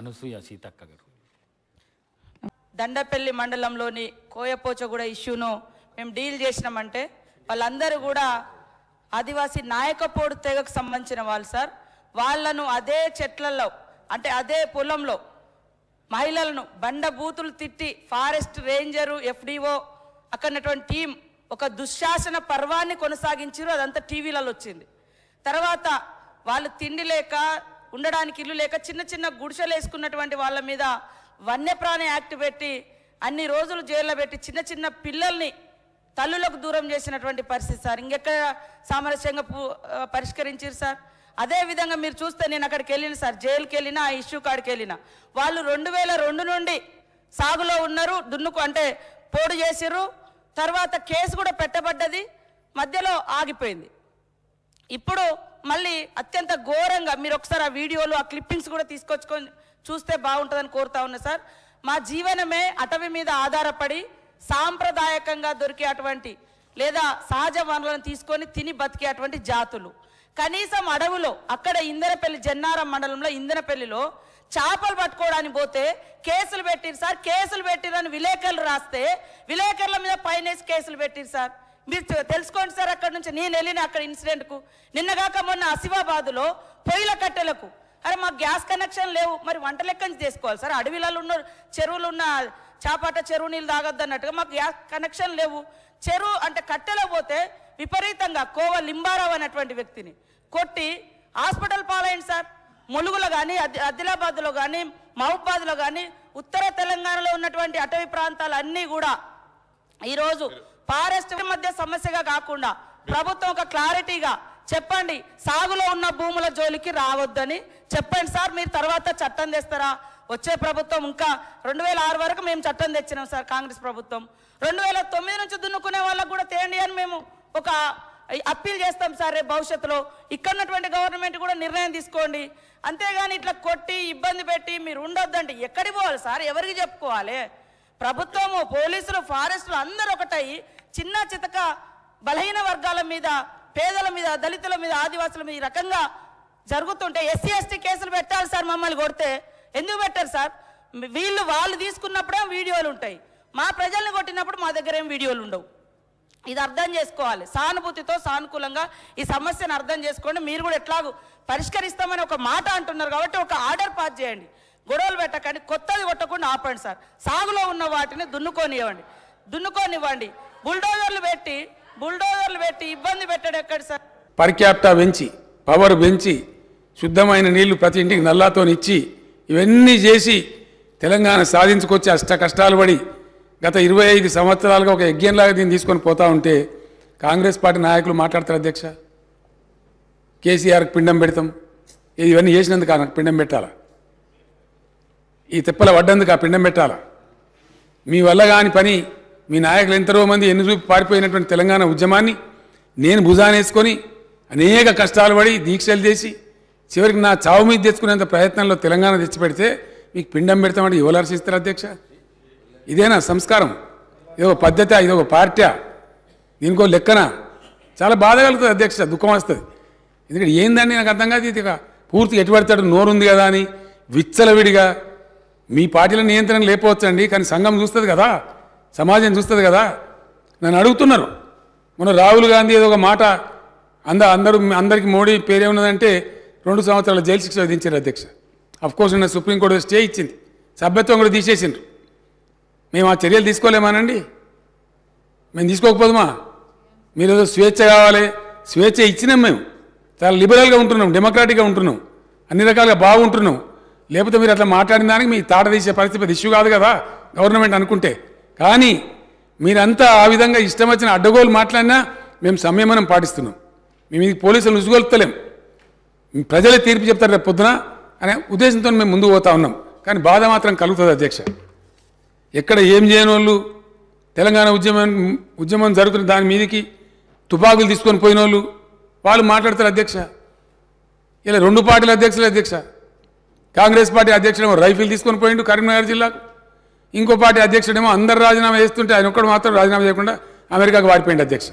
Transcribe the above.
అనసూయ సీతక్క గారు. దండపల్లి మండలంలోని కోయపోచగూడ ఇష్యూను మేము డీల్ చేసినామంటే వాళ్ళందరూ కూడా ఆదివాసీ నాయకపోడు తెగకు సంబంధించిన వాళ్ళు సార్. వాళ్ళను అదే చెట్లలో అంటే అదే పొలంలో మహిళలను బండబూతులు తిట్టి ఫారెస్ట్ రేంజరు ఎఫ్డిఓ అక్కడటువంటి టీం ఒక దుశ్శాసన పర్వాన్ని కొనసాగించారు. అదంతా టీవీలలో వచ్చింది. తర్వాత వాళ్ళు తిండి లేక ఉండడానికి ఇల్లు లేక చిన్న చిన్న గుడిసెలు వేసుకున్నటువంటి వాళ్ళ మీద వన్యప్రాణి యాక్ట్ పెట్టి అన్ని రోజులు జైల్లో పెట్టి చిన్న చిన్న పిల్లల్ని తల్లులకు దూరం చేసినటువంటి పరిస్థితి సార్. ఇంకెక్కడ సామరస్యంగా పరిష్కరించారు సార్. అదేవిధంగా మీరు చూస్తే నేను అక్కడికి వెళ్ళిన సార్, జైలుకి వెళ్ళినా ఆ ఇష్యూ కాడికి వెళ్ళినా వాళ్ళు 2002 నుండి సాగులో ఉన్నారు, దున్నుకు అంటే పోడు చేసిర్రు. తర్వాత కేసు కూడా పెట్టబడ్డది, మధ్యలో ఆగిపోయింది. ఇప్పుడు మళ్ళీ అత్యంత ఘోరంగా మీరు ఒకసారి ఆ వీడియోలు ఆ క్లిప్పింగ్స్ కూడా తీసుకొచ్చుకొని చూస్తే బాగుంటుందని కోరుతా ఉన్నా సార్. మా జీవనమే అటవీ మీద ఆధారపడి సాంప్రదాయకంగా దొరికే అటువంటి లేదా సహజ వనరులను తీసుకొని తిని బతికే అటువంటి జాతులు. కనీసం అడవులో అక్కడ ఇందనపల్లి జన్నారం మండలంలో ఇందనపల్లిలో చేపలు పట్టుకోవడానికి పోతే కేసులు పెట్టిరు సార్. కేసులు పెట్టిరని విలేకరులు రాస్తే విలేకరుల మీద పైనేసి కేసులు పెట్టిరు సార్. మీరు తెలుసుకోండి సార్. అక్కడ నుంచి నేను వెళ్ళిన అక్కడ ఇన్సిడెంట్కు నిన్నగాక మొన్న ఆసిఫాబాద్లో పొయ్యిల కట్టెలకు అరే మాకు గ్యాస్ కనెక్షన్ లేవు, మరి వంట లెక్కని చేసుకోవాలి సార్. అడవిలలో ఉన్న చెరువులు ఉన్న చాపాట చెరువు నీళ్ళు తాగొద్దు అన్నట్టుగా మాకు గ్యాస్ కనెక్షన్ లేవు. చెరువు అంటే కట్టెలో పోతే విపరీతంగా కోవ లింబారావు అనేటువంటి వ్యక్తిని కొట్టి హాస్పిటల్ పాలైంది సార్. ములుగులో కానీ ఆదిలాబాద్లో కానీ మహబూబాద్లో కానీ ఉత్తర తెలంగాణలో ఉన్నటువంటి అటవీ ప్రాంతాలు అన్నీ కూడా ఈరోజు ఫారెస్ట్ మధ్య సమస్యగా కాకుండా ప్రభుత్వం ఒక క్లారిటీగా చెప్పండి, సాగులో ఉన్న భూముల జోలికి రావద్దని చెప్పండి సార్. మీరు తర్వాత చట్టం తెస్తారా? వచ్చే ప్రభుత్వం ఇంకా 2006 వరకు మేము చట్టం తెచ్చినాం సార్. కాంగ్రెస్ ప్రభుత్వం 2009 నుంచి దున్నుకునే వాళ్ళకు కూడా తేండి అని మేము ఒక అప్పీల్ చేస్తాం సార్. రేపు భవిష్యత్తులో ఇక్కడ ఉన్నటువంటి గవర్నమెంట్ కూడా నిర్ణయం తీసుకోండి. అంతేగాని ఇట్లా కొట్టి ఇబ్బంది పెట్టి మీరు ఉండొద్దండి. ఎక్కడికి పోవాలి సార్? ఎవరికి చెప్పుకోవాలి? ప్రభుత్వము, పోలీసులు, ఫారెస్టులు అందరూ ఒకటై చిన్న చితక బలహీన వర్గాల మీద, పేదల మీద, దళితుల మీద, ఆదివాసుల మీద ఈ రకంగా జరుగుతుంటే ఎస్సీ ఎస్టీ కేసులు పెట్టాలి సార్. మమ్మల్ని కొడితే ఎందుకు పెట్టారు సార్? వాళ్ళు తీసుకున్నప్పుడే వీడియోలు ఉంటాయి, మా ప్రజల్ని కొట్టినప్పుడు మా దగ్గర ఏం వీడియోలు ఉండవు. ఇది అర్థం చేసుకోవాలి. సానుభూతితో సానుకూలంగా ఈ సమస్యను అర్థం చేసుకోండి. మీరు కూడా ఎట్లాగూ పరిష్కరిస్తామని ఒక మాట అంటున్నారు కాబట్టి ఒక ఆర్డర్ పాస్ చేయండి. గొడవలు పెట్టకండి, కొత్తది కొట్టకుండా ఆపండి సార్. సాగులో ఉన్న వాటిని దున్నుకోనివ్వండి. బుల్డోజర్లు పెట్టి ఇబ్బంది పెట్టడం ఎక్కడ సార్? పర్ క్యాపిటా పెంచి, పవర్ పెంచి, శుద్ధమైన నీళ్లు ప్రతి ఇంటికి నల్లాతో ఇచ్చి ఇవన్నీ చేసి తెలంగాణ సాధించుకొచ్చి అష్ట కష్టాలు పడి గత 25 సంవత్సరాలుగా ఒక యజ్ఞంలాగా దీన్ని తీసుకొని పోతా ఉంటే కాంగ్రెస్ పార్టీ నాయకులు మాట్లాడతారు, అధ్యక్ష కేసీఆర్కి పిండం పెడతాం, ఇవన్నీ చేసినందుకు నాకు పిండం పెట్టాలా? ఈ తిప్పల పడ్డందుకు ఆ పిండం పెట్టాలా? మీ వల్ల కాని పని మీ నాయకులు ఎంతరో మంది ఎన్ని చూపి పారిపోయినటువంటి తెలంగాణ ఉద్యమాన్ని నేను భుజానేసుకొని అనేక కష్టాలు పడి దీక్షలు చేసి చివరికి నా చావు మీద తెచ్చుకునేంత ప్రయత్నంలో తెలంగాణ తెచ్చిపెడితే మీకు పిండం పెడతామంటే ఎవరు హర్షిస్తారు అధ్యక్ష? ఇదేనా సంస్కారం? ఇదొక పద్ధతి? ఇదొక పార్టీ? దీనికో లెక్కన? చాలా బాధ కలుగుతుంది అధ్యక్ష, దుఃఖం వస్తుంది. ఎందుకంటే ఏందండి నాకు అర్థం కాదు. ఇది పూర్తిగా ఎటుపడతాడు నోరుంది కదా అని విచ్చలవిడిగా మీ పార్టీల నియంత్రణ లేకపోవచ్చండి, కానీ సంఘం చూస్తుంది కదా, సమాజం చూస్తుంది కదా. నన్ను అడుగుతున్నారు మన రాహుల్ గాంధీ ఏదో ఒక మాట అందరికీ మోడీ పేరే ఉన్నదంటే 2 సంవత్సరాల జైలు శిక్ష విధించారు అధ్యక్ష. అఫ్కోర్స్ నిన్న సుప్రీంకోర్టు స్టే ఇచ్చింది, సభ్యత్వం కూడా తీసేసిండ్రు. మేము ఆ చర్యలు తీసుకోలేమానండి? మేము తీసుకోకపోదుమా? మీరు ఏదో స్వేచ్ఛ కావాలి, స్వేచ్ఛ ఇచ్చినాం. మేము చాలా లిబరల్గా ఉంటున్నాం, డెమోక్రాటిక్గా ఉంటున్నాం, అన్ని రకాలుగా బాగుంటున్నాం. లేకపోతే మీరు అట్లా మాట్లాడిన దానికి మీ తాట తీసే పరిస్థితి ఇష్యూ కాదు కదా గవర్నమెంట్ అనుకుంటే. కానీ మీరంతా ఆ విధంగా ఇష్టం వచ్చిన అడ్డగోలు మాట్లాడినా మేము సంయమనం పాటిస్తున్నాం. మేము ఇది పోలీసులు ఉసుగొలుపుతలేం, ప్రజలే తీర్పు చెప్తారు రేపు పొద్దున అనే ఉద్దేశంతో మేము ముందుకు పోతా ఉన్నాం. కానీ బాధ మాత్రం కలుగుతుంది అధ్యక్ష. ఎక్కడ ఏం చేయని వాళ్ళు తెలంగాణ ఉద్యమం జరుగుతున్న దాని మీదకి తుపాకులు తీసుకొని పోయిన వాళ్ళు మాట్లాడతారు అధ్యక్ష. ఇలా 2 పార్టీల అధ్యక్షులు అధ్యక్ష. కాంగ్రెస్ పార్టీ అధ్యక్షుడేమో రైఫిల్ తీసుకొని పోయిండు కరీంనగర్ జిల్లాకు, ఇంకో పార్టీ అధ్యక్షుడేమో అందరు రాజీనామా చేస్తుంటే ఆయన ఒక్కడు మాత్రం రాజీనామా చేయకుండా అమెరికాకు వాడిపోయింది అధ్యక్ష.